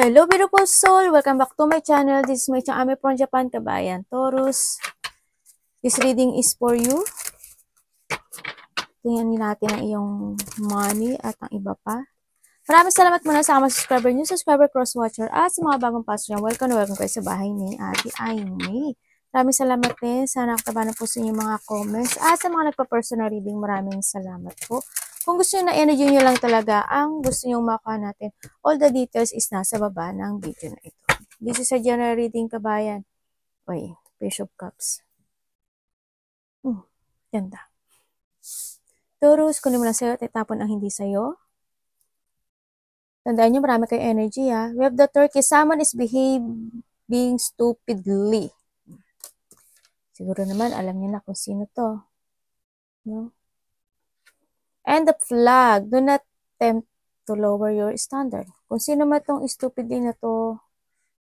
Hello, beautiful soul! Welcome back to my channel. This is my channel from Japan, Kabayan Taurus. This reading is for you. Tingnan natin ang iyong money at ang iba pa. Maraming salamat muna sa mga subscriber nyo, subscriber, cross-watcher, at sa mga bagong pasok nyo. Welcome na welcome kayo sa bahay ni Ate Aimee. Maraming salamat din. Sana nakatabanan po sa inyong mga comments. At sa mga nagpa-personal reading, maraming salamat po. Kung gusto nyo na energy nyo lang talaga, ang gusto nyo makuha natin, all the details is nasa baba ng video na ito. This is a general reading, kabayan. Uy, Page of Cups. Ganda. Taurus, kunin mo lang sa'yo at itapon ang hindi sa'yo. Tandaan nyo, marami kayo energy ha. We have the Turkey. Someone is behaving stupidly. Siguro naman, alam niyo na kung sino to. No? And the flag. Do not attempt to lower your standard. Kung sino man tong stupidly na to,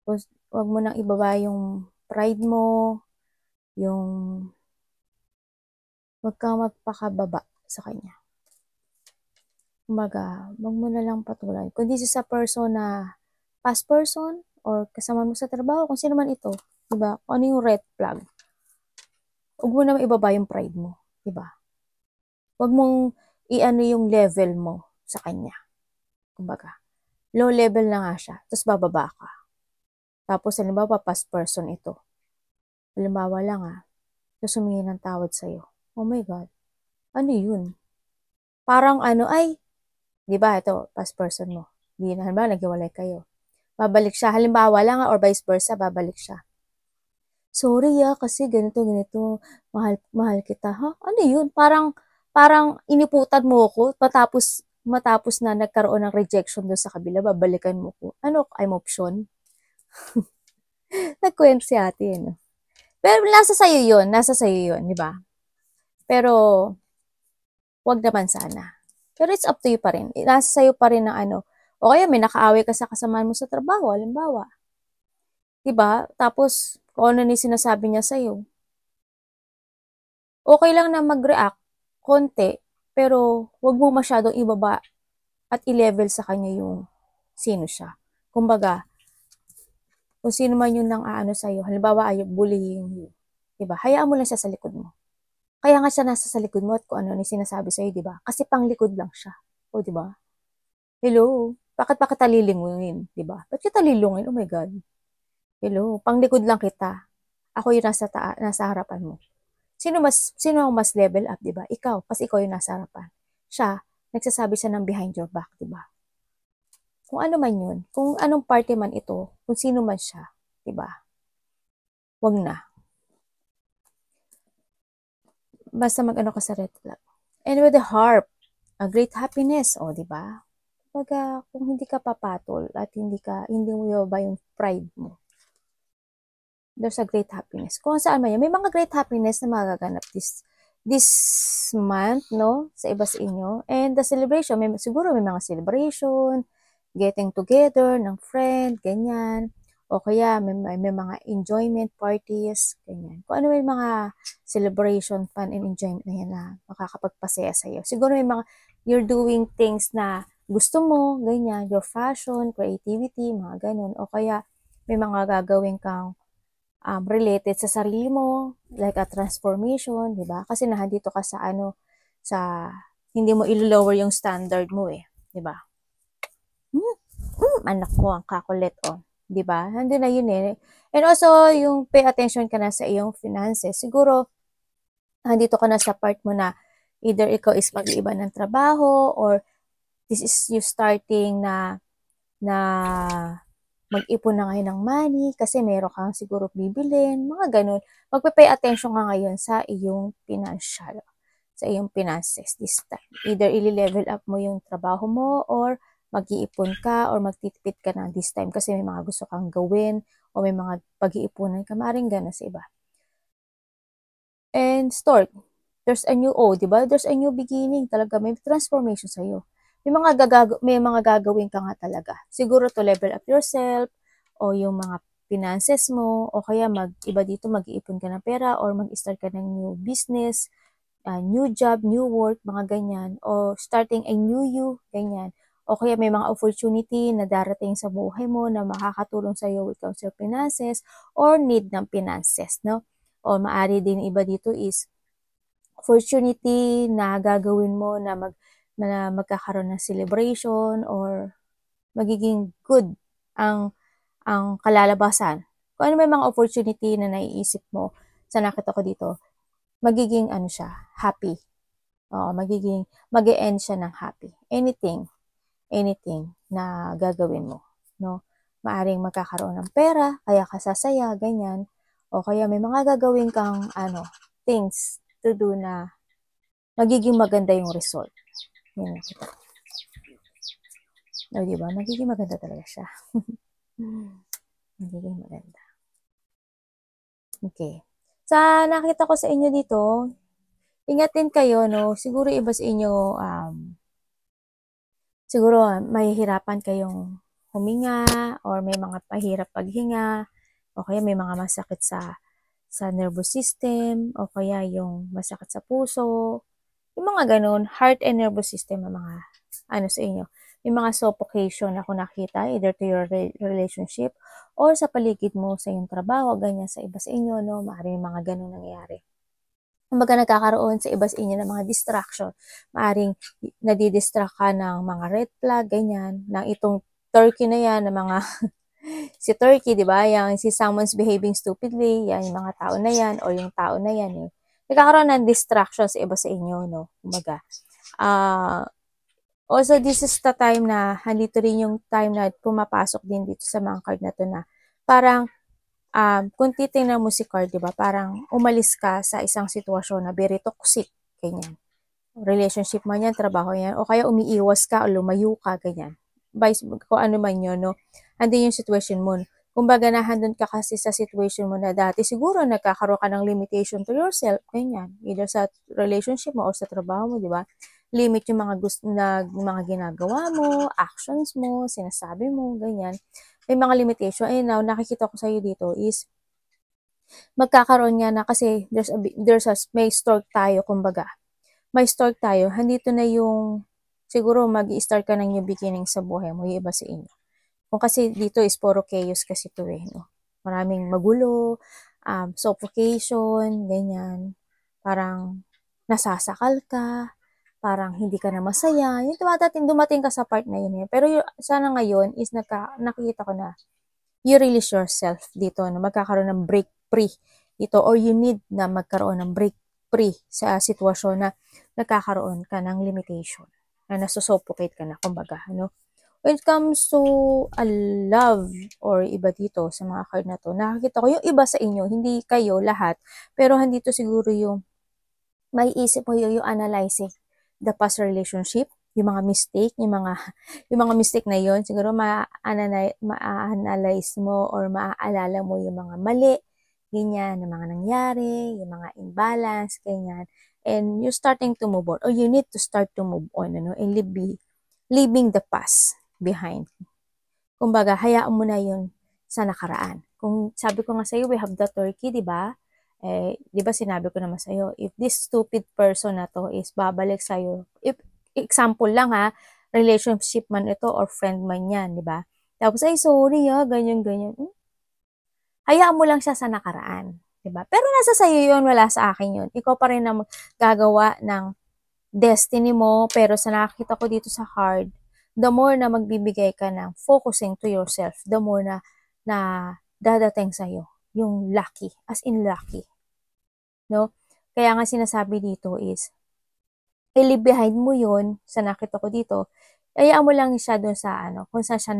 huwag mo nang ibaba yung pride mo, yung huwag kang magpakababa sa kanya. Kumaga, huwag mo na lang patulan. Kung this is a person na past person or kasama mo sa trabaho, kung sino man ito, diba? Kung ano yung red flag, huwag mo na ibaba yung pride mo, diba? Huwag mong i-ano yung level mo sa kanya. Kumbaga, low level na nga siya, tapos bababa ka. Tapos, halimbawa, past person ito. Halimbawa lang tapos humingi ng tawad sa'yo. Oh my God. Ano yun? Parang ay, di ba, ito, past person mo. Di na, halimbawa, naghiwalay kayo. Babalik siya. Halimbawa lang or vice versa, babalik siya. Sorry kasi ganito. Mahal kita. Ha? Ano yun? Parang iniputan mo ko, matapos na nagkaroon ng rejection doon sa kabila, babalikan mo ko. Ano, I'm option? Nagkwento si ate, no? Pero nasa sayo yun, di ba? Pero, wag naman sana. Pero it's up to you pa rin. Nasa sayo pa rin na o kaya may nakaaway ka sa kasamaan mo sa trabaho, halimbawa. Di ba? Tapos, kung ano ni sinasabi niya sa'yo. Okay lang na mag-react, konti, pero wag mo masyadong ibaba at i-level sa kanya yung sino siya. Kumbaga, kung sino man yung nang sa'yo, halimbawa ay bullying you, diba? Hayaan mo lang siya sa likod mo. Kaya nga siya nasa sa likod mo at kung ano ni sinasabi sa'yo, diba? Kasi panglikod lang siya. O, diba? Hello? Bakit kita lilingungin, diba? Ba't kita lilungin? Oh my God. Hello? Panglikod lang kita. Ako yung nasa harapan mo. Sino mas level up, diba? Ikaw, kasi ikaw yung nasa harapan. Siya, nagsasabi siya ng behind your back, diba? Kung ano man yun, kung anong party man ito, kung sino man siya, diba? Wag na. Basta mag-ano ka sa red flag. And with the harp, a great happiness, o diba? Pag kung hindi ka papatol at hindi mo ibaba yung pride mo, there's a great happiness. Kung saan man yan, may mga great happiness na magaganap this month, no? Sa iba sa inyo. And the celebration, siguro may mga celebration, getting together ng friend, ganyan. O kaya may mga enjoyment parties, ganyan. Kung ano may mga celebration, fun, and enjoyment na yan na makakapagpasaya sa'yo. Siguro may mga, you're doing things na gusto mo, ganyan, your fashion, creativity, mga ganun. O kaya may mga gagawin kang related sa sarili mo, like a transformation, di ba? Kasi nandito ka sa hindi mo i-lower yung standard mo di ba? Anak ko, ang kakulit, di ba? Nandun na yun And also, yung pay attention ka na sa iyong finances. Siguro, nandito ka na sa part mo na either ikaw is mag-iiba ng trabaho or this is you starting na mag-ipon na ngayon ng money kasi meron kang siguro bibilin, mga ganun. Magpe-pay attention ka ngayon sa iyong financial, sa iyong finances this time. Either i-level up mo yung trabaho mo or mag-iipon ka or magtitipid ka na this time kasi may mga gusto kang gawin o may mga pag-iipunan ka, maaaring gana sa iba. And start. There's a new, diba? There's a new beginning. Talaga, may transformation sa'yo. May mga gagawin ka nga talaga. Siguro to level up yourself o yung mga finances mo o kaya iba dito mag-iipon ka ng pera or mag-start ka ng new business, new job, new work, mga ganyan o starting a new you, ganyan. o kaya may mga opportunity na darating sa buhay mo na makakatulong sa iyo with your finances or need ng finances, no? O maari din iba dito is opportunity na gagawin mo na magkakaroon ng celebration or magiging good ang kalalabasan. Kung ano may mga opportunity na naiisip mo sa nakita ko dito, magiging ano siya, happy. Oo, mag-e-end siya ng happy. Anything na gagawin mo, no? Maaring magkakaroon ng pera, kaya ka sasaya, ganyan. O kaya may mga gagawin kang things to do na magiging maganda yung result. Yan nakita. O, diba? Magiging maganda talaga siya. Magiging maganda. Okay. Sa nakita ko sa inyo dito, ingatin kayo, no? Siguro iba sa inyo, siguro mahihirapan kayong huminga or may mga pahirap paghinga o kaya may mga masakit sa nervous system o kaya yung masakit sa puso. Yung mga ganun, heart and nervous system ang mga sa inyo. May mga suffocation ako nakita either to your relationship or sa paligid mo sa iyong trabaho, ganyan sa iba sa inyo, no? Maaaring mga ganun nangyayari. Kumbaga nagkakaroon sa iba sa inyo ng mga distraction. Maaring nadidistract ka ng mga red flag, ganyan, ng itong turkey na yan, ng mga si turkey, di ba? Yang si someone's behaving stupidly, yan, yung mga tao na yan, o yung tao na yan, eh. Nagkakaroon ng distraction sa iba sa inyo, no? Kumbaga. Also, this is the time na, handito rin yung time na pumapasok din dito sa mga card na to na, parang, kung titingnan mo si card, di ba? Parang umalis ka sa isang sitwasyon na very toxic, ganyan. Relationship man yan, trabaho yan, o kaya umiiwas ka o lumayo ka, ganyan. Vice, kung ano man yun, no? Andun yung situation mo. Kumbaga, nahandun ka kasi sa situation mo na dati, siguro nagkakaroon ka ng limitation to yourself, ganyan. Either sa relationship mo o sa trabaho mo, di ba? Limit yung mga mga ginagawa mo, actions mo, sinasabi mo, ganyan. May mga limitation. Ayun, now, nakikita ko sa'yo dito is, magkakaroon nga na kasi may stork tayo, kumbaga. May stork tayo, handito na yung, siguro mag-i-start ka ng new beginning sa buhay mo, yung iba sa inyo. Kung kasi dito is puro chaos kasi ito eh, no? Maraming magulo, suffocation, ganyan. Parang nasasakal ka, parang hindi ka na masaya. Yung dumating ka sa part na yun eh. Pero sana ngayon is nakikita ko na you release yourself dito na magkakaroon ng break free dito or you need na magkaroon ng break free sa sitwasyon na nagkakaroon ka ng limitation na nasusuffocate ka na, kumbaga, no? When it comes to a love or iba dito sa mga card na to, nakikita ko yung iba sa inyo, hindi kayo lahat, pero handito siguro yung may isip mo yung analyzing the past relationship, yung mga mistake, yung mga mistake na yon, siguro ma-analyze mo or maaalala mo yung mga mali, ganyan, yung mga nangyari, yung mga imbalance, ganyan. And you're starting to move on or you need to start to move on, and leaving the past behind. Kumbaga, hayaan mo na yun sa nakaraan. Kung sabi ko nga sa'yo, we have the turkey, di ba? Di ba sinabi ko naman sa'yo, if this stupid person na to is babalik sa'yo, if example lang ha, relationship man ito or friend man yan, di ba? Tapos, ay sorry ganyan. Hayaan mo lang siya sa nakaraan, di ba? Pero nasa sa'yo yun, wala sa akin yun. Ikaw pa rin ang gagawa ng destiny mo, pero sa nakakita ko dito sa card, the more na magbibigay ka ng focusing to yourself, the more na dadating sa'yo yung lucky, as in lucky. No? Kaya nga sinasabi dito is, i-leave behind mo yun, sa nakita ko dito, hayaan mo lang siya dun sa kung saan siya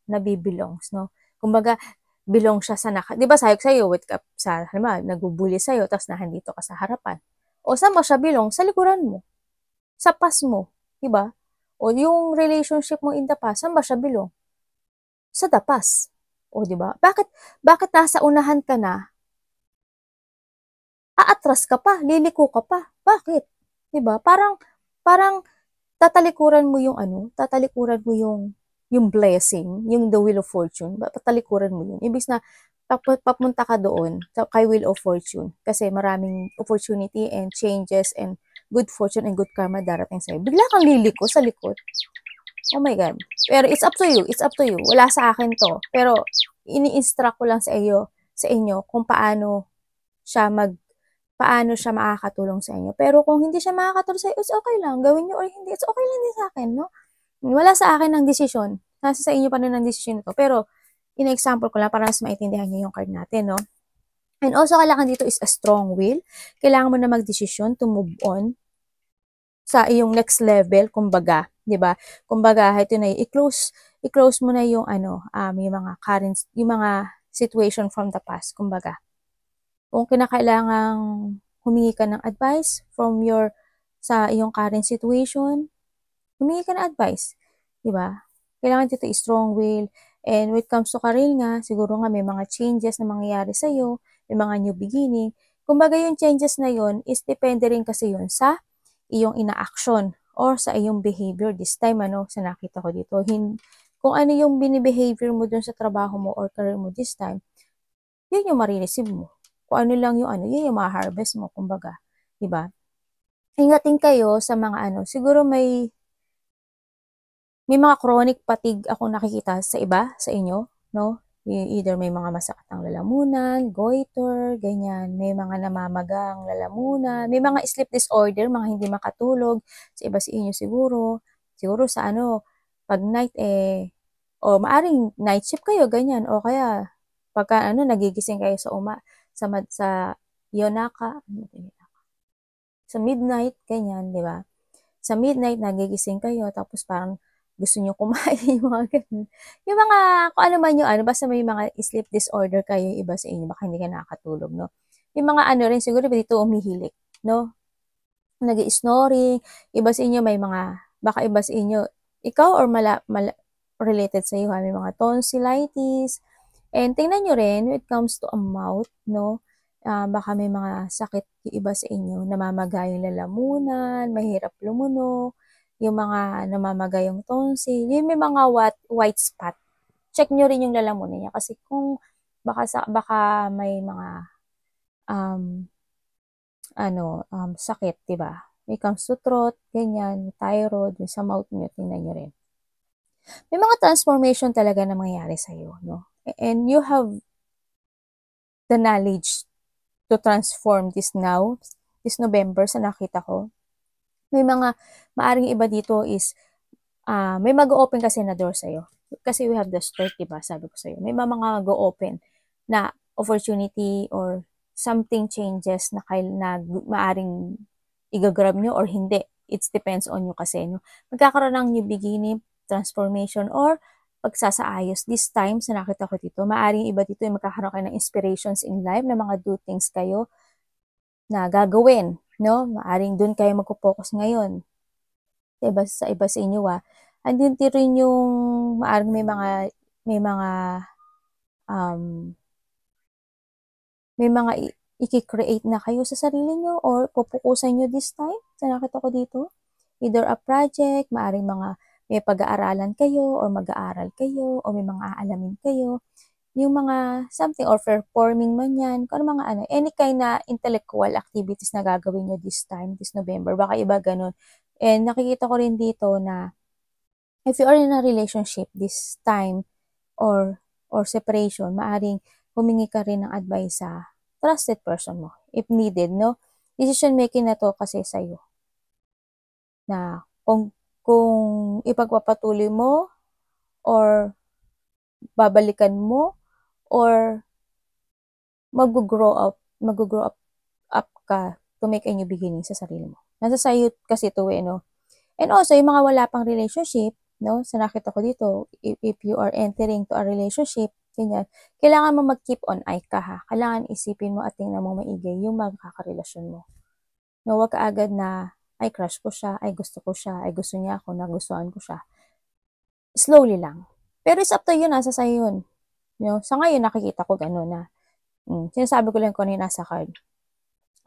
nabibelongs, no? Kumbaga, belong siya sa di ba sayo sa'yo, nagbubuli sa'yo, tapos nahandito ka sa harapan. O saan mo siya belong? Sa likuran mo. Sa past mo. Di ba? O yung relationship mo in the past, saan ba siya belong? Sa the past. O di ba? Bakit nasa unahan ka na? Aatras ka pa, liliko ka pa. Bakit? 'Di ba? Parang tatalikuran mo yung blessing, yung the wheel of fortune. Tatalikuran mo yun. Ibig na papunta ka doon kay wheel of fortune kasi maraming opportunity and changes and good fortune and good karma darating sa'yo. Bigla kang liliko sa likod. Oh my God. Pero it's up to you. It's up to you. Wala sa akin to. Pero ini-instruct ko lang sa inyo kung paano siya makakatulong sa inyo. Pero kung hindi siya makakatulong sa inyo, it's okay lang. Gawin niyo or hindi, it's okay lang din sa akin, no? Wala sa akin ang desisyon. Nasa sa inyo pa rin ang desisyon nito. Pero, in-example ko lang para mas maintindihan niyo yung card natin, no? And also, kailangan dito is a strong will. Kailangan mo na magdesisyon to move on sa iyong next level, kumbaga, 'di ba? Kumbaga, ito na i-close mo na yung yung mga yung mga situation from the past, kumbaga. Kung kinakailangang humingi ka ng advice sa iyong current situation, humingi ka ng advice, 'di ba? Kailangan dito strong will. And when it comes to career nga, siguro nga may mga changes na mangyayari sa iyo, may mga new beginning. Kumbaga yung changes na yon is depende rin kasi yun sa iyong ina-action or sa iyong behavior this time, sa nakita ko dito. Kung ano yung bini-behavior mo dun sa trabaho mo or career mo this time, yun yung marireceive mo. Kung ano lang yung yun yung ma-harvest mo, kumbaga. Diba? Ingatin kayo sa mga siguro may mga chronic fatigue ako nakikita sa iba, sa inyo, no? Either may mga masakit ang lalamunan, goiter, ganyan. May mga namamagang lalamunan, may mga sleep disorder, mga hindi makatulog. Sa iba sa inyo siguro. Siguro sa pag night o maaring night shift kayo, ganyan. O kaya, pagka nagigising kayo sa yonaka, sa midnight, ganyan, di ba? Sa midnight, nagigising kayo, tapos parang gusto nyo kumain, yung mga ganun. Yung mga, kung ano man yung basta may mga sleep disorder kayo, iba sa inyo, baka hindi ka nakakatulog, no? Yung mga rin, siguro dito umihilik, no? Nag-snoring, iba sa inyo baka iba sa inyo, ikaw or related sa iyo, may mga tonsillitis, and tingnan nyo rin, when it comes to a mouth, no? Baka may mga sakit yung iba sa inyo, namamaga yung lalamunan, mahirap lumuno, yung mga namamaga yung tonsil, yung may mga white spot. Check nyo rin yung lalamunan niya kasi kung baka may mga sakit, diba? When it comes to throat, ganyan, thyroid, yung sa mouth nyo, tingnan nyo rin. May mga transformation talaga na mangyayari sa'yo, no? And you have the knowledge to transform this November sa nakita ko. May mga, maaring iba dito is, may mag-open kasi na door sa'yo. Kasi we have the start, diba? Sabi ko sa'yo. May mga go-open na opportunity or something changes na maaring i-grab nyo or hindi. It depends on you kasi. No? Magkakaroon ng new beginning, transformation, or pagsasaayos. This time, sa nakita ko dito, maaring iba dito yung magkakaroon kayo ng inspirations in life na mga do things kayo na gagawin. No? Maaring dun kayo magpo-focus ngayon. Sa iba sa inyo, andun rin yung maaring may mga i-create na kayo sa sarili nyo or pupukusan nyo this time. Sa nakita ko dito, either a project, maaring may pag-aaralan kayo or mag-aaral kayo o may mga aalamin kayo. Yung mga something or performing man yan, kung mga any kind na intellectual activities na gagawin nyo this time, this November, baka iba ganun. And nakikita ko rin dito na if you are in a relationship this time or separation, maaring humingi ka rin ng advice sa trusted person mo if needed, no? Decision making na to kasi sa'yo. Na kung ipagpapatuloy mo or babalikan mo or mag-grow up ka to make a new beginning sa sarili mo. Nasa sa'yo kasi to no? And also, yung mga wala pang relationship, no? Sa nakita ko dito, if you are entering to a relationship, ganyan, kailangan mo mag-keep on eye ka, ha? Kailangan isipin mo at tingnan mo maigi yung magkakarelasyon mo. No, wag ka agad na, ay crush ko siya, ay gusto ko siya, ay gusto niya ako, nagustuhan ko siya. Slowly lang. Pero it's up to you, nasa sa'yo yun. No? Sa ngayon, nakikita ko gano'n na. Sinasabi ko lang kung ano yung nasa card.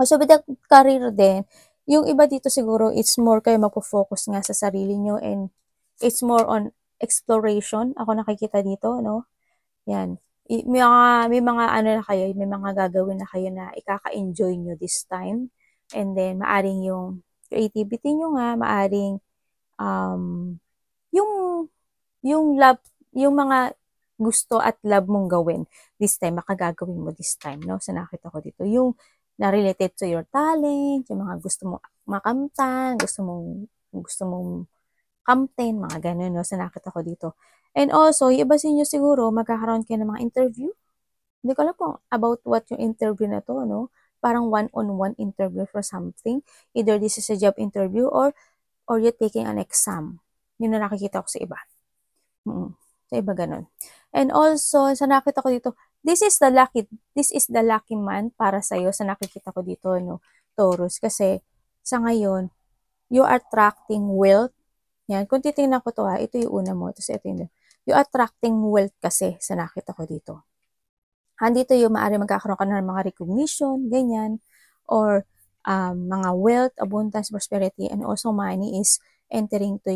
So, with the career din, yung iba dito siguro, it's more kayo magpo-focus nga sa sarili nyo and it's more on exploration. Ako nakikita dito, no? Yan. May mga na kayo, may mga gagawin na kayo na ikaka-enjoy nyo this time. And then, maaring yung creativity nyo nga, maaring yung, love, yung mga gusto at love mong gawin this time, makagagawin mo this time, no? Sa nakita ko dito, yung na related to your talent, yung mga gusto mong makamtan, gusto mong kamtin, mga ganun, no? Sa nakita ko dito. And also, yung iba sa inyo siguro, magkakaroon kayo ng mga interview. Hindi ko alam kung about what yung interview na to, no? Parang one-on-one interview for something. Either this is a job interview or you're taking an exam. Yun na nakikita ko sa iba. Sa iba ganun. And also, sa nakita ko dito, this is the lucky month para sa iyo sa nakikita ko dito, no? Taurus, kasi sa ngayon, you are attracting wealth. Yan, kung titingnan ko to ito yung una mo, tapos ito yung you attracting wealth kasi sa nakita ko dito. Andito yung maaari magkakaroon ka ng mga recognition, ganyan, or mga wealth, abundance, prosperity, and also money is entering to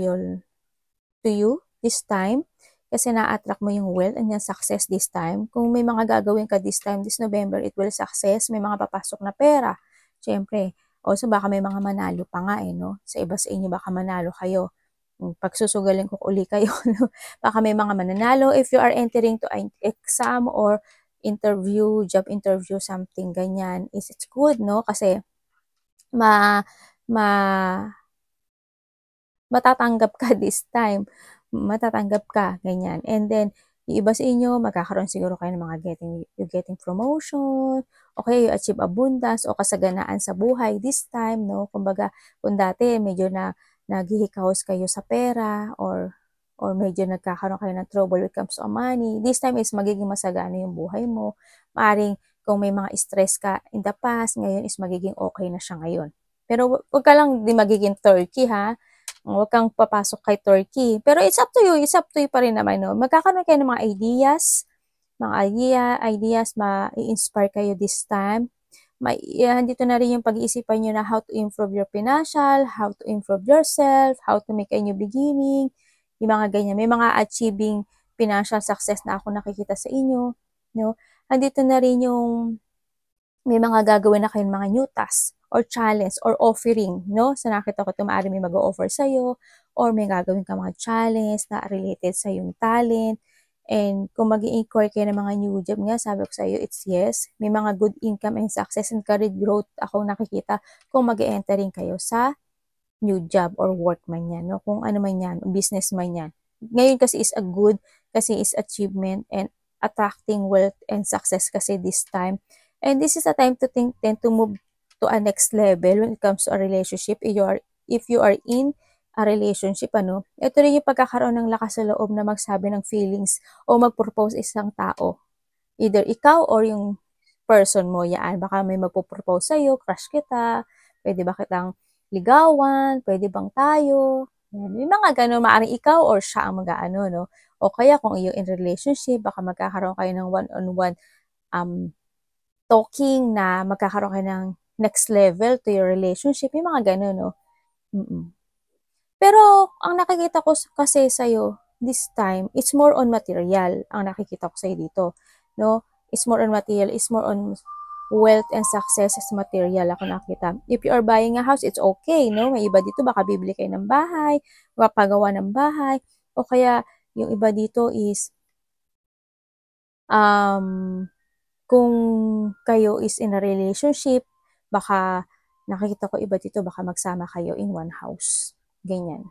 you this time kasi na-attract mo yung wealth and yung success this time. Kung may mga gagawin ka this time, this November, it will success. May mga papasok na pera. Siyempre, also baka may mga manalo pa nga no? Sa iba sa inyo, baka manalo kayo. Pagsusugalin ko uli kayo, no? Baka may mga mananalo if you are entering to an exam or interview, job interview, something ganyan. It's good, no? Kasi ma matatanggap ka this time. Matatanggap ka, ganyan. And then, yung iba sa inyo, magkakaroon siguro kayo ng mga getting promotion, o kaya you achieve abundance, o kasaganaan sa buhay this time, no? Kumbaga, kung dati medyo naghihikahos kayo sa pera, or medyo nagkakaroon kayo ng trouble when it comes to money, this time is magiging masagana yung buhay mo. Maaring, kung may mga stress ka in the past, ngayon is magiging okay na siya ngayon. Pero wag ka lang di magiging turkey, ha? Huwag kang papasok kay Turkey. Pero it's up to you pa rin naman, no? Magkakaroon kayo ng mga ideas, ma-inspire kayo this time. Dito na rin yung pag-iisipan nyo na how to improve your financial, how to improve yourself, how to make a new beginning, yung mga ganyan. May mga achieving financial success na ako nakikita sa inyo, no? Andito na rin yung may mga gagawin na kayong mga new tasks or challenge or offering, no? Sa nakita ko ito, maaari may mag-o-offer sa'yo or may gagawin ka mga challenge na related sa yung talent. And kung mag-i-inquire kayo ng mga new job nga, sabi ko sa iyo, it's yes. May mga good income and success and career growth ako nakikita kung mag-entering kayo sa new job or work man yan, no? Kung ano man yan, business man yan. Ngayon kasi is a good, kasi is achievement and attracting wealth and success kasi this time. And this is a time to tend to move to a next level when it comes to a relationship. If you are in a relationship, ito rin yung pagkakaroon ng lakas sa loob na magsabi ng feelings o mag-propose isang tao. Either ikaw or yung person mo, yan. Baka may magpo-propose sa'yo, crush kita, pwede ba kitang ligawan, pwede bang tayo? Yan. May mga ganun, maaaring ikaw or siya ang mag-aano, no? O kaya kung you're in relationship, baka magkakaroon kayo ng one-on-one talking na magkakaroon kayo ng next level to your relationship. May mga ganun, no? Pero, ang nakikita ko kasi sa'yo this time, it's more on material ang nakikita ko sa'yo dito, no? It's more on material, it's more on wealth and success as material ako nakita. If you are buying a house, it's okay, no? May iba dito, baka bibili kayo ng bahay, mapagawa ng bahay, o kaya yung iba dito is, kung kayo is in a relationship, baka nakikita ko iba dito, baka magsama kayo in one house. Ganyan.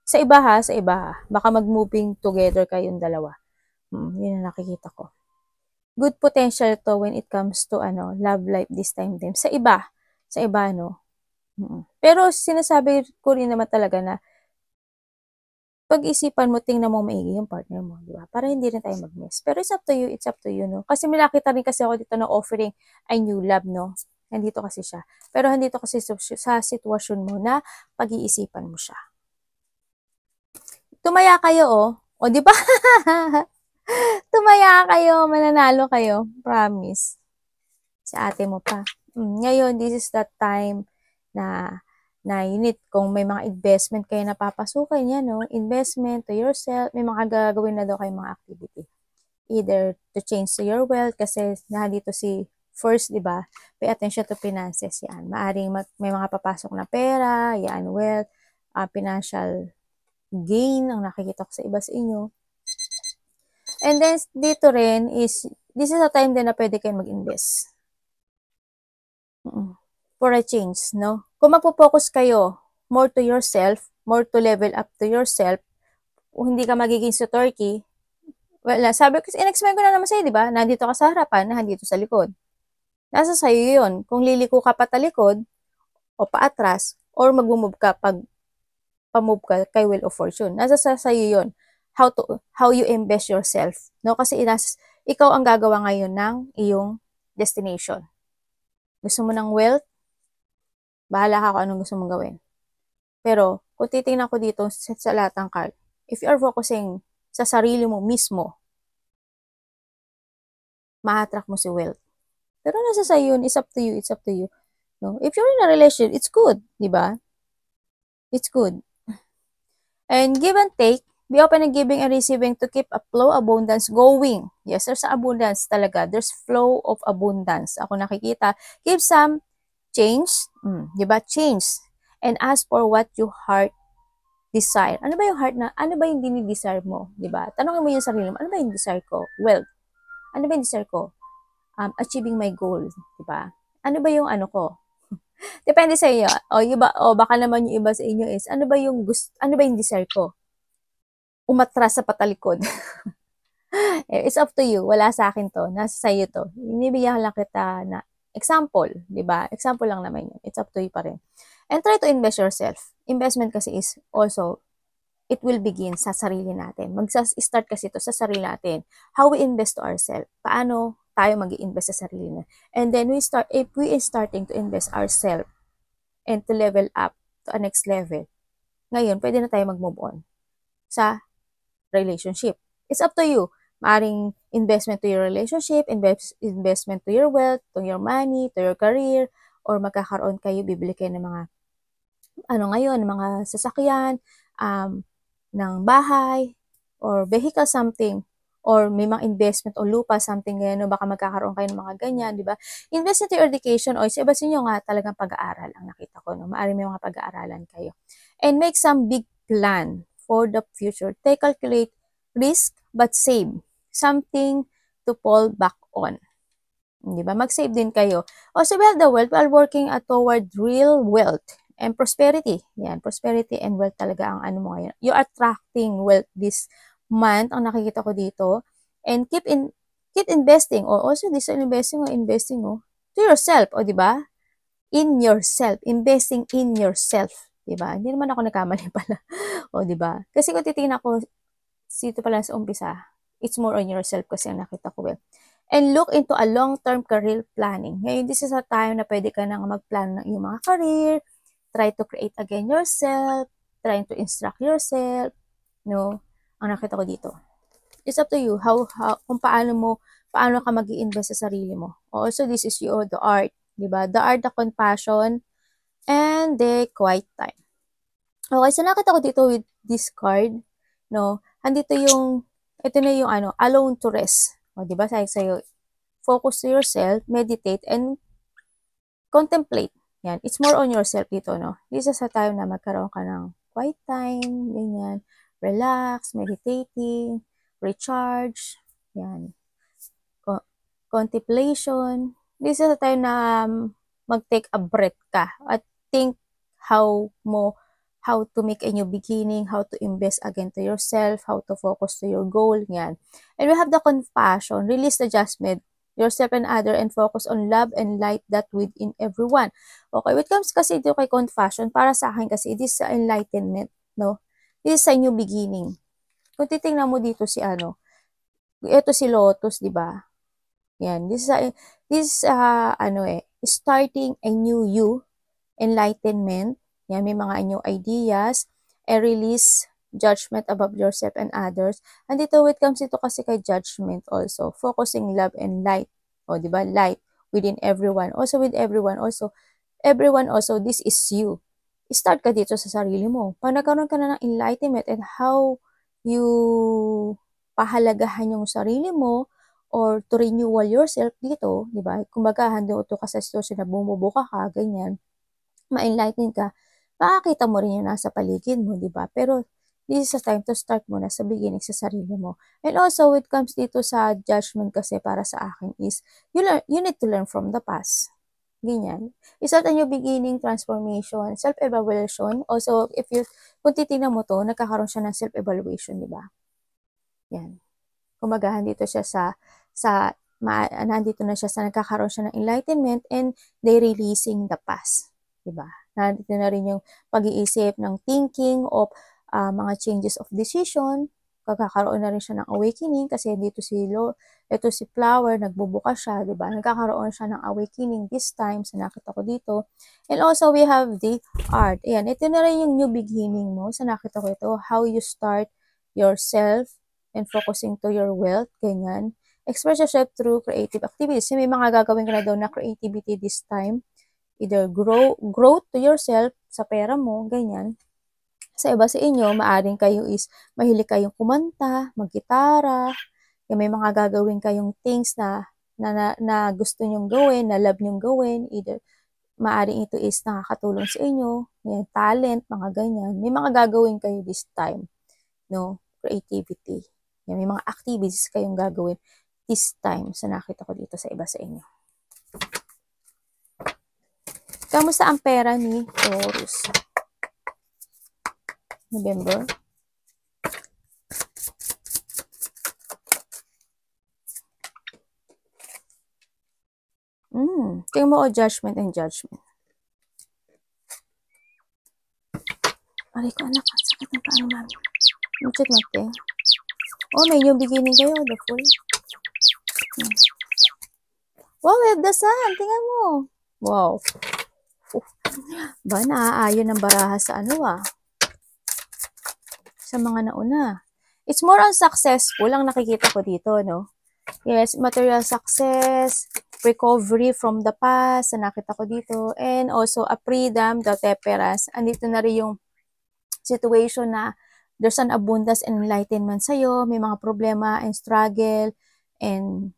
Sa iba ha, baka mag-moving together kayong dalawa. Yun ang nakikita ko. Good potential to when it comes to love life this time din. Sa iba, no. Pero sinasabi ko rin naman talaga na pag-isipan mo, tingnan mo maigi yung partner mo, di ba? Para hindi rin tayo mag-miss. Pero it's up to you, no? Kasi may nakita rin kasi ako dito na offering ay new love, no? Nandito kasi siya. Pero nandito kasi sa sitwasyon mo na pag-iisipan mo siya. Tumaya kayo, oh. O, di ba? Tumaya kayo, mananalo kayo. Promise. Si ate mo pa. Ngayon, this is that time na unit, kung may mga investment kayo na papasukan yan, no? Investment to yourself, may mga gagawin na daw kayong mga activity. Either to change to your wealth, kasi nandito si first, di ba? Pay attention to finances, yan. Maaring may mga papasok na pera, yan, wealth, financial gain ang nakikita ko sa iba sa inyo. And then, dito rin is, this is a time din na pwede kayo mag-invest. For a change, no? Kung magpo-focus kayo more to yourself, more to level up to yourself, kung hindi ka magiging sa Turkey, wala, sabi ko, in-explain ko na naman sa'yo, di ba? Nandito ka sa harapan, nandito sa likod. Nasa sa'yo yun. Kung liliko ka patalikod, o paatras, or mag-move ka pag pa-move ka kay Wheel of Fortune. Nasa sa'yo yun. How you invest yourself. No? Kasi ikaw ang gagawa ngayon ng iyong destination. Gusto mo ng wealth? Bahala ka kung anong gusto mong gawin. Pero, kung titingnan ko dito sa lahat ng card, if you are focusing sa sarili mo mismo, ma-attract mo si wealth. Pero nasa sa'yo yun, it's up to you, it's up to you. No? If you're in a relationship, it's good, di ba? It's good. And give and take, be open and giving and receiving to keep a flow of abundance going. Yes, there's abundance talaga. There's flow of abundance. Ako nakikita. Give some change, di ba? Change. And ask for what your heart desire. Ano ba yung heart na, ano ba yung dinidesire mo? Di ba? Tanongin mo yung sarili mo, ano ba yung desire ko? Wealth. Ano ba yung desire ko? Achieving my goal. Di ba? Ano ba yung ano ko? Depende sa iyo. O baka naman yung iba sa inyo is, ano ba yung desire ko? Umatras sa patalikod. It's up to you. Wala sa akin to. Nasa sa iyo to. Inibigyan lang kita na example, di ba? Example lang naman yun. It's up to you pa rin. And try to invest yourself. Investment kasi is also, it will begin sa sarili natin. Mag-start kasi ito sa sarili natin. How we invest to ourselves. Paano tayo mag-i-invest sa sarili na. And then if we is starting to invest ourselves and to level up to a next level, ngayon, pwede na tayo mag-move on sa relationship. It's up to you. Maaring investment to your relationship, investment to your wealth, to your money, to your career, or magkakaroon kayo, bibili kayo ng mga, mga sasakyan, ng bahay, or vehicle something, or may mga investment o lupa, something ganyan, baka magkakaroon kayo ng mga ganyan, di ba? Invest into your education, o sa iba sa inyo nga talagang pag-aaral ang nakita ko, no? Maaari may mga pag-aaralan kayo. And make some big plan for the future. Calculate risk, but save something to fall back on. Di ba? Mag-save din kayo. Also, we have the wealth while working toward real wealth and prosperity. Yan, prosperity and wealth talaga ang ano mo ngayon. You're attracting wealth this month, ang nakikita ko dito. And keep investing. O also, this investing to yourself. O, di ba? In yourself. Investing in yourself. Di ba? Hindi naman ako nagkamali pala. O, di ba? Kasi kung titingnan ako, dito pala sa umpisa, it's more on yourself kasi ang nakita ko. And look into a long-term career planning. Ngayon, this is a time na pwede ka nang mag-plan ng iyong mga career, try to create again yourself, trying to instruct yourself, no? Ang nakita ko dito. It's up to you kung paano ka mag-i-invest sa sarili mo. Also, this is the art, di ba? The art, the compassion, and the quiet time. Okay, so nakita ko dito with this card, no? Andito ito na yung alone to rest. O, di ba? Sabi sa'yo, focus to yourself, meditate, and contemplate. Yan. It's more on yourself dito, no? This is a time na magkaroon ka ng quiet time, ganyan. Relax, meditating, recharge, yan. Contemplation. This is a time na mag-take a breath ka at think how to make a new beginning, how to invest again to yourself, how to focus to your goal, yan. And we have the compassion, release the judgment, yourself and other, and focus on love and light that within everyone. Okay, when it comes kasi dito kay compassion, para sa akin kasi, this is enlightenment, no? This is a new beginning. Kung titingnan mo dito ito si Lotus, di ba? Yan, this is starting a new you, enlightenment. Yan, may mga new ideas, and release judgment above yourself and others. And dito, when it comes ito kasi kay judgment also, focusing love and light. O, di ba? Light within everyone. Also with everyone. Everyone also, this is you. Start ka dito sa sarili mo. Pag nagkaroon ka na ng enlightenment and how you pahalagahan yung sarili mo or to renewal yourself dito, di ba? Kumbaga, hando ito ka sa sitwasyon na bumubuka ka, ganyan, ma-enlighten ka, makakita mo rin yung nasa paligid mo, di ba? Pero this is a time to start muna sa beginning sa sarili mo. And also, when it comes dito sa judgment kasi para sa akin is, you need to learn from the past. Ganyan. Start a new beginning, transformation, self-evaluation. Also, kung titignan mo to, nagkakaroon siya ng self-evaluation, di ba? Yan. Kumbaga, nandito siya nandito na siya sa nagkakaroon siya ng enlightenment and they releasing the past. Diba? Nandito na rin yung pag-iisip ng thinking of mga changes of decision. Kagkakaroon na rin siya ng awakening kasi ito si Flower, nagbubuka siya, diba? Nagkakaroon siya ng awakening this time sa nakita ko dito. And also, we have the art. Ayan, ito na rin yung new beginning mo sa nakita ko ito. How you start yourself and focusing to your wealth, ganyan. Express yourself through creative activities. May mga gagawin ka na daw na creativity this time. Either grow to yourself sa pera mo, ganyan. Sa iba sa inyo, maaring kayo is mahilig kayong kumanta, maggitara, may mga gagawin kayong things na gusto nyong gawin, na love nyong gawin, either maaring ito is nakakatulong sa inyo, may talent, mga ganyan. May mga gagawin kayo this time, no? Creativity. Yan, may mga activities kayong gagawin this time sa nakita ko dito sa iba sa inyo. Kamusta ang pera ni Taurus? November? Tingnan mo judgment and judgment. Aray ko anak, ang sakit ng paano mami. Check natin. Oh, may new beginning kayo, the Fool. Wow, we have the Sun. Tingnan mo. Wow. Ba, naaayon ng baraha sa sa mga nauna. It's more on successful ang nakikita ko dito, no? Yes, material success, recovery from the past, na nakita ko dito, and also a freedom, the temperance. Andito na rin yung situation na there's an abundance and enlightenment sa'yo, may mga problema and struggle, and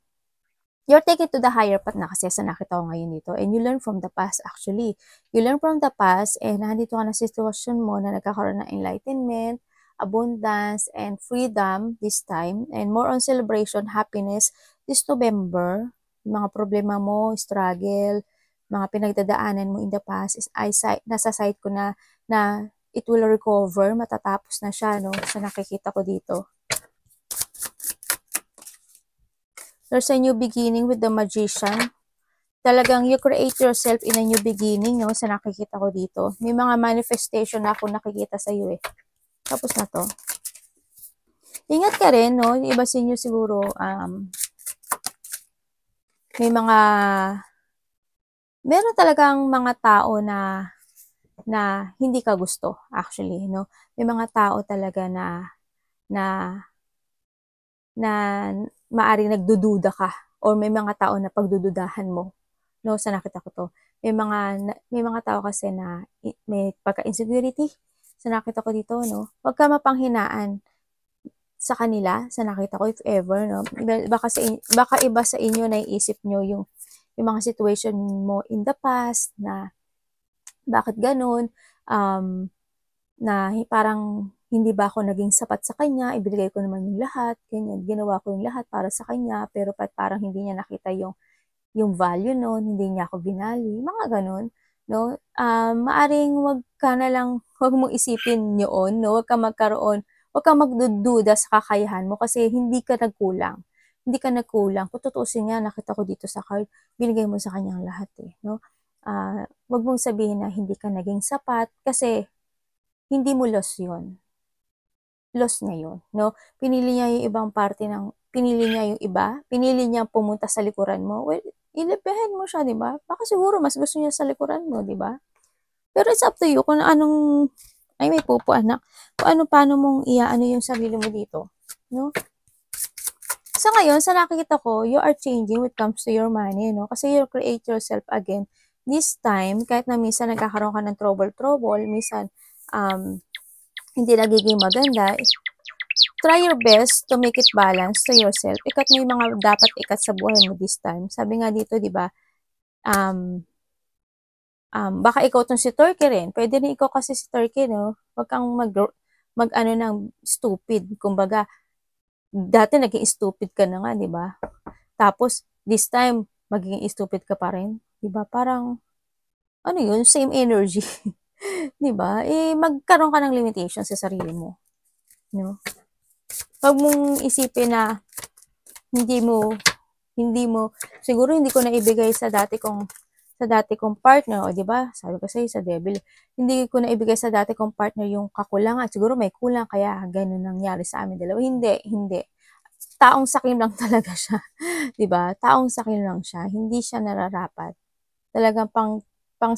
you're taken to the higher path na kasi sa nakita ko ngayon dito. And you learn from the past actually. You learn from the past and nandito ka na situation mo na nagkakaroon ng enlightenment, abundance, and freedom this time. And more on celebration, happiness this November. Mga problema mo, struggle, mga pinagdadaanan mo in the past is nasa side ko na it will recover, matatapos na siya, no? Sa nakikita ko dito. There's a new beginning with the Magician. Talagang you create yourself in a new beginning, no? Sa nakikita ko dito. May mga manifestation na ako nakikita sa iyo, eh. Tapos na to. Ingat ka rin, no? Yung iba sa inyo siguro, meron talagang mga tao na hindi ka gusto, actually, no? May mga tao talaga na maaring nagdududa ka or may mga tao na pagdududahan mo, no? Sa nakita ko to. May mga tao kasi na may pagka-insecurity sa nakita ko dito, no? Huwag ka mapanghinaan sa kanila, sa nakita ko, if ever, no? Baka iba sa inyo naiisip nyo yung mga situation mo in the past na bakit ganun, na parang hindi ba ako naging sapat sa kanya, ibigay ko naman yung lahat, ganyan, ginawa ko yung lahat para sa kanya, pero parang hindi niya nakita yung value noon, hindi niya ako binali, mga ganun, no? Maaring wag mong isipin yun, no? Wag kang magdududa sa kakayahan mo kasi hindi ka nagkulang. Hindi ka nagkulang. Kung tutuusin nga, nakita ko dito sa card, binigay mo sa kanyang lahat, eh, no? Wag mong sabihin na hindi ka naging sapat kasi hindi mo loss yun. Loss niya yun, no? Pinili niya yung ibang parte pinili niya yung iba, pinili niya pumunta sa likuran mo. Well, ilibahin mo siya, di ba? Baka siguro mas gusto niya sa likuran mo, di ba? Pero it's up to you kung may pupo anak, paano mong iaano yung sarili mo dito, no? Sa ngayon, sa nakikita ko, you are changing when it comes to your money, no? Kasi you create yourself again. This time, kahit na minsan nagkakaroon ka ng trouble, minsan, hindi nagiging maganda, try your best to make it balance to yourself. Ikat may mga dapat ikat sa buhay mo this time. Sabi nga dito, di ba, baka ikaw tong si Turkey rin. Pwede rin ikaw kasi si Turkey, no? Huwag kang mag-ano ng stupid. Kumbaga, dati naging stupid ka na nga, di ba? Tapos, this time, magiging stupid ka pa rin. Di ba? Parang, ano yun? Same energy. Di ba? Eh, magkaroon ka ng limitation sa sarili mo. No? Pag mong isipin na hindi mo, siguro hindi ko na ibigay sa dati kong partner, o di ba? Sabi ko sa'yo, sa devil, hindi ko na ibigay sa dati kong partner yung kakulangan. Siguro may kulang, kaya ganun nangyari sa amin dalawa. Hindi. Taong sakim lang talaga siya. Di ba? Taong sakim lang siya. Hindi siya nararapat. Talagang pang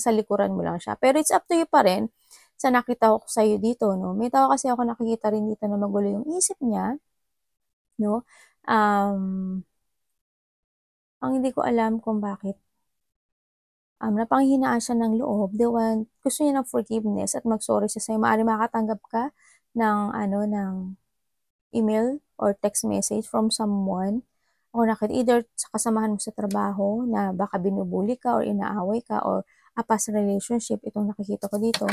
salikuran mo lang siya. Pero it's up to you pa rin sa nakita ko sa'yo dito, no? May tao kasi ako nakikita rin dito na magulo yung isip niya, no? Ang hindi ko alam kung bakit napanghihinaan siya ng loob. Gusto niya ng forgiveness at mag-sorry siya sa'yo. Maaaring makatanggap ka ng email or text message from someone o either sa kasamahan mo sa trabaho na baka binubuli ka or inaaway ka or a past relationship, itong nakikita ko dito,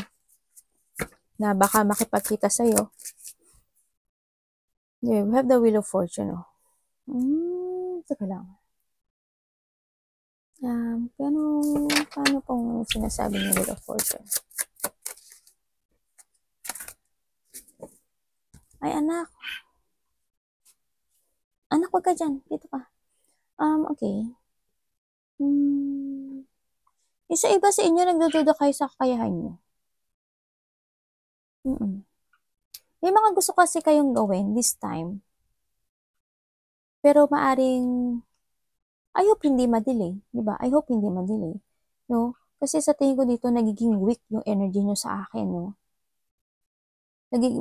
na baka makipagkita sa'yo. Yeah, we have the Wheel of Fortune, oh. Teka lang. Pero, paano pong sinasabi ng Wheel of Fortune? Ay, anak. Anak, wag ka dyan. Dito ka. Okay. Isa iba sa inyo, nagdududa kayo sa kakayahan nyo. May mga gusto kasi kayong gawin this time. Pero maaring, I hope hindi madelay. Diba? I hope hindi madelay. No? Kasi sa tingin ko dito, nagiging weak yung energy nyo sa akin, no?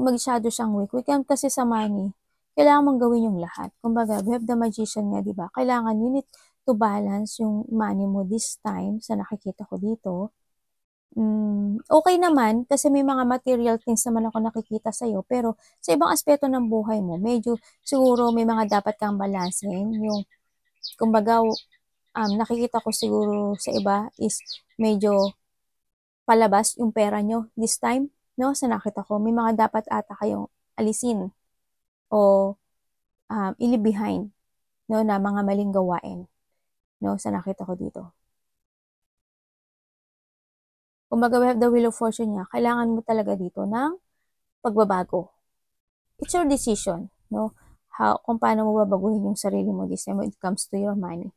Masyado siyang weak. Weak kasi sa money. Kailangan mong gawin yung lahat. Kumbaga, we have the magician nga, diba? Kailangan you need to balance yung money mo this time sa nakikita ko dito. Okay naman, kasi may mga material things naman ako nakikita sa'yo, pero sa ibang aspeto ng buhay mo, medyo siguro may mga dapat kang balansin. Yung, kumbaga, nakikita ko siguro sa iba is medyo palabas yung pera nyo this time, no? Sa nakita ko, may mga dapat ata kayong alisin o i-leave behind, no? Na mga maling gawain, no? Sa nakita ko dito. Kumbaga, we have the Wheel of Fortune niya. Kailangan mo talaga dito ng pagbabago. It's your decision, no? Kung paano mo babaguhin yung sarili mo this time when it comes to your money.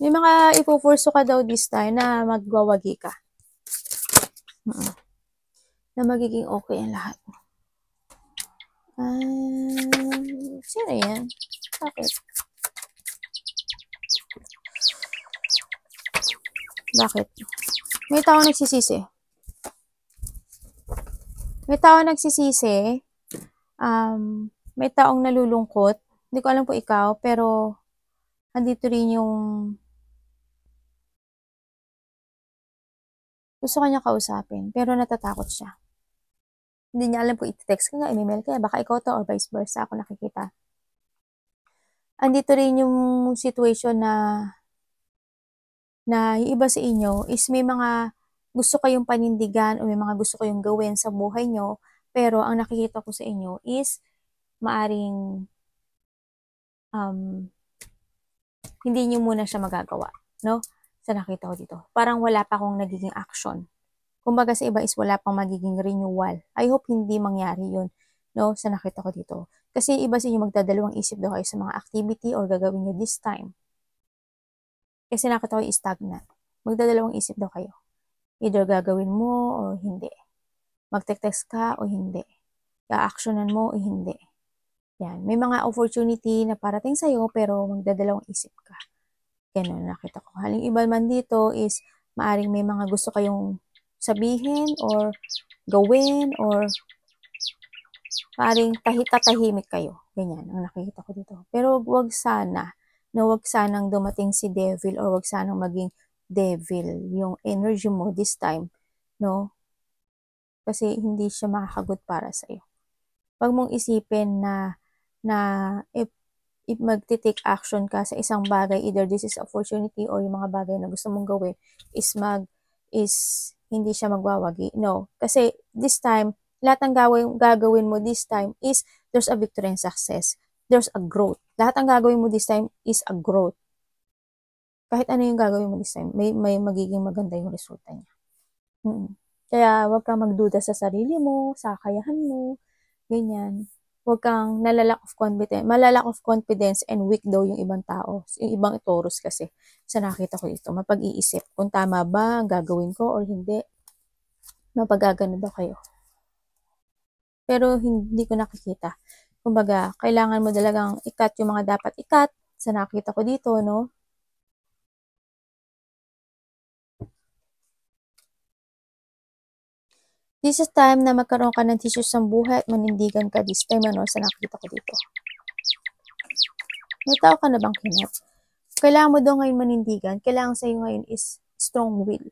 May mga ipupurso ka daw this time na magwawagi ka. Na magiging okay ang lahat. Sino yan? Bakit? May tao nagsisisi. May taong nalulungkot. Hindi ko alam po ikaw, pero andito rin yung gusto kanya kausapin, pero natatakot siya. Hindi niya alam kung i-text ka nga, i-mail ka, baka ikaw to or vice versa ako nakikita. Andito rin yung situation na yung iba sa inyo is may mga gusto kayong panindigan o may mga gusto kayong gawin sa buhay nyo, pero ang nakikita ko sa inyo is maaring hindi nyo muna siya magagawa, no? Sa nakita ko dito. Parang wala pa akong nagiging action. Kumbaga sa iba is wala pang magiging renewal. I hope hindi mangyari yun, no? Sa nakita ko dito. Kasi iba sa inyo magdadalawang isip daw kayo sa mga activity or gagawin nyo this time. Kasi nakita ko is stagnant. Magdadalawang isip daw kayo. Either gagawin mo o hindi. Magte-text ka o hindi. Ka-actionan mo o hindi. Yan. May mga opportunity na parating sa'yo pero magdadalawang isip ka. Ganun nakita ko. Haling iba man dito is maaring may mga gusto kayong sabihin or gawin or maaring tatahimik kayo. Ganyan ang nakikita ko dito. Pero wag sana na wag sanang dumating si devil or wag sanang maging devil yung energy mo this time, no? Kasi hindi siya makakagood para sa iyo. Wag mong isipin na magti-take action ka sa isang bagay, either this is opportunity or yung mga bagay na gusto mong gawin is hindi siya magwawagi. No. Kasi this time, lahat ng gagawin mo this time is there's a victory and success. There's a growth. Lahat ng gagawin mo this time is a growth. Kahit ano yung gagawin mo this time, may magiging maganda yung resulta niya. Kaya wag kang magduda sa sarili mo, sa kakayahan mo, ganyan. Huwag kang malalak of confidence and weak daw yung ibang tao. Yung ibang Taurus kasi. Sa nakita ko dito, mapag-iisip kung tama ba ang gagawin ko or hindi. Mapagagano daw kayo. Pero hindi ko nakikita. Kumbaga, kailangan mo talagang i-cut yung mga dapat i-cut. Sa nakita ko dito, no? This is time na magkaroon ka ng tissues sa buhay at manindigan ka this time, ano, sa nakita ko dito. May tao ka na bang kinat? Kailangan mo daw ngayon manindigan. Kailangan sa'yo ngayon is strong will.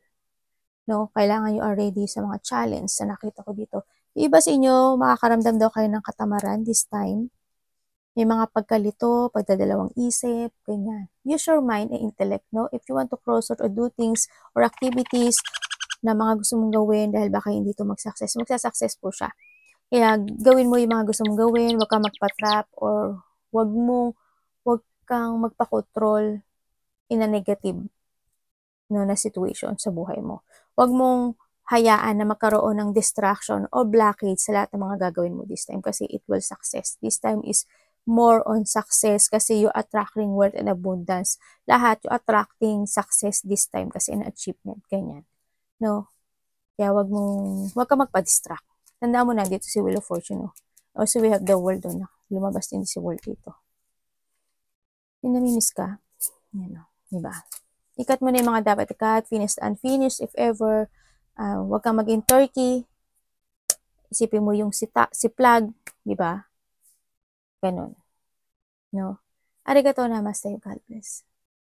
No? Kailangan you are ready sa mga challenge sa nakita ko dito. Yung iba sa inyo, makakaramdam daw kayo ng katamaran this time. May mga pagkalito, pagdadalawang isip, ganyan. Use your mind and intellect, no? If you want to cross or do things or activities na mga gusto mong gawin dahil baka hindi ito mag-success, magsasuccess po siya. Kaya gawin mo yung mga gusto mong gawin, huwag kang magpa-trap or huwag kang magpa-control in a negative na situation sa buhay mo. Huwag mong hayaan na magkaroon ng distraction o blockage sa lahat ng mga gagawin mo this time kasi it will success. This time is more on success kasi you attracting wealth and abundance. Lahat you attracting success this time kasi an achievement, ganyan. No? Kaya huwag kang magpa-distract. Tandaan mo na dito si Wheel of Fortune. No? Also, we have the world doon. Lumabas din si world dito. Yung namimiss ka, yan o, diba? Ikat mo na yung mga dapat ikat, finished, unfinished, if ever. Huwag kang maging turkey. Isipin mo yung si plug, diba? Ganun. No? Arigato namaste, God bless.